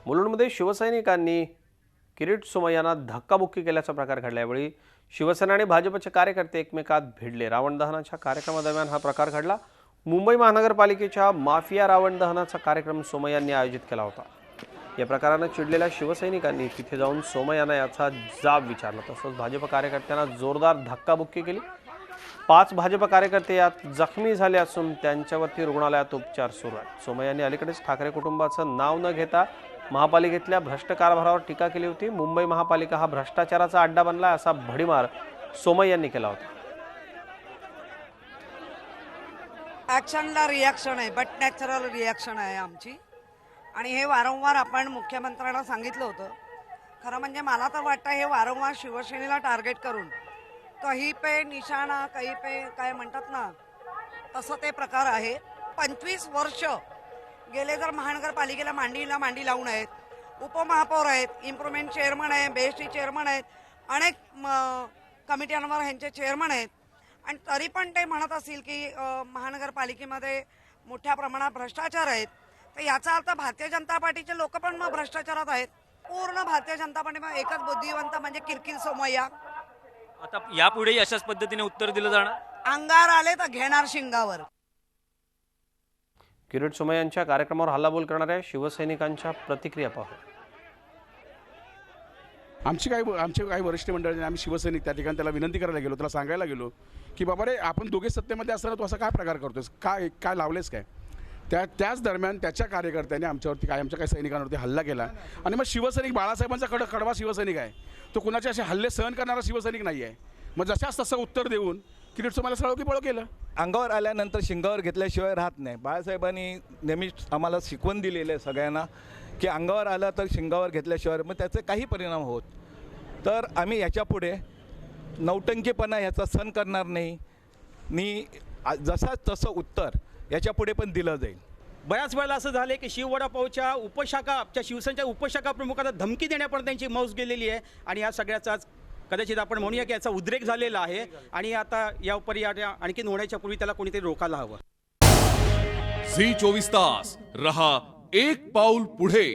मुलुंडमध्ये शिवसैनिकांनी किरीट सोमय्यांना धक्काबुक्की केल्याचा प्रकार घडला। यावेळी शिवसेना आणि भाजपचे कार्यकर्ते एकमेकात भिडले। रावण दहनाच्या कार्यक्रमादरम्यान हा प्रकार घडला। मुंबई महानगरपालिकेच्या माफिया रावण दहनाचा कार्यक्रम सोमय्यांनी आयोजित केला होता। या प्रकाराने चिडलेल्या शिवसैनिकांनी तिथे जाऊन सोमय्यांना याचा जाब विचारला। तसंच भाजप कार्यकर्त्यांना जोरदार धक्काबुक्की केली। 5 भाजप कार्यकर्ते यात जखमी झाले असून त्यांच्यावरती रुग्णालयात उपचार सुरू आहेत। सोमय्यांनी अलीकडेच ठाकरे कुटुंबाचं नाव न घेता महापालिकेतल्या भ्रष्ट कारभारावर टीका केली होती। मुंबई महापालिका हा भ्रष्टाचाराचा अड्डा बनला असा भडीमार सोमय्यांनी केला होता। ॲक्शनला रिॲक्शन आहे, बट नॅचरल रिॲक्शन आहे आमची, आणि हे वारंवार आपण मुख्यमंत्र्यांना सांगितलं होतं। खरं म्हणजे मला तर वाटतं हे वारंवार शिवसेनेला टार्गेट करून कहीं पे निशाणा कहीं पे काय म्हणतात ना, तसं ते प्रकार आहे। 25 वर्ष गेले जर महानगरपालिकेला मांडी लावून आहेत, उपमहापौर आहेत, इम्प्रुव्हमेंट चेअरमन आहे, बेएसटी चेअरमन आहेत, अनेक कमिट्यांवर ह्यांचे चेअरमन आहेत, आणि तरी पण ते म्हणत असतील की महानगरपालिकेमध्ये मोठ्या प्रमाणात भ्रष्टाचार आहेत। तर याचा अर्थ भारतीय जनता पार्टीचे लोक पण मग भ्रष्टाचारात आहेत। पूर्ण भारतीय जनता पार्टीमध्ये एकच बुद्धिवंत म्हणजे किरकिर सोमय्या। आता यापुढेही अशाच पद्धतीने उत्तर दिलं जाणार। अंगार आले तर घेणार शिंगावर। किरीट सोमय्यांच्या कार्यक्रमावर हल्लाबोल करणाऱ्या शिवसैनिकांच्या प्रतिक्रिया पाहू। आमचे काही वरिष्ठ मंडळी, आम्ही शिवसैनिक त्या ठिकाणी त्याला विनंती करायला गेलो, त्याला सांगायला गेलो की बाबा रे, आपण दोघे सत्तेमध्ये असताना तू असा काय प्रकार करतोस, काय लावलेस काय। त्याच दरम्यान त्याच्या कार्यकर्त्यांनी आमच्या काही सैनिकांवरती हल्ला केला। आणि मग शिवसैनिक बाळासाहेबांचा कडवा शिवसैनिक आहे, तो कुणाचे असे हल्ले सहन करणारा शिवसैनिक नाही आहे। मग जशाच तसं उत्तर देऊन किरीट सोमय्याला सळो की पळो केलं। अंगावर आल्यानंतर शिंगावर घेतल्याशिवाय राहत नाही। बाळासाहेबांनी नेहमीच आम्हाला शिकवण दिलेली आहे सगळ्यांना की अंगावर आलं तर शिंगावर घेतल्याशिवाय मग त्याचे काही परिणाम होत। तर आम्ही याच्यापुढे नौटंकीपणा ह्याचा सहन करणार नाही। जसाच तसं उत्तर याच्यापुढे पण दिलं जाईल। बऱ्याच वेळेला असं झालं की शिववडापावच्या उपशाखा शिवसेनेच्या उपशाखा प्रमुखांना धमकी देण्यापर्यंत त्यांची मौज गेलेली आहे, आणि या सगळ्याचाच कदाचित आपण म्हणूया की याचा उद्रेक झालेला आहे, आणि आता यावर आणखीन होण्याच्या पूर्वी त्याला कोणीतरी रोखायला हवं। झी 24 तास रहा एक पाऊल पुढे।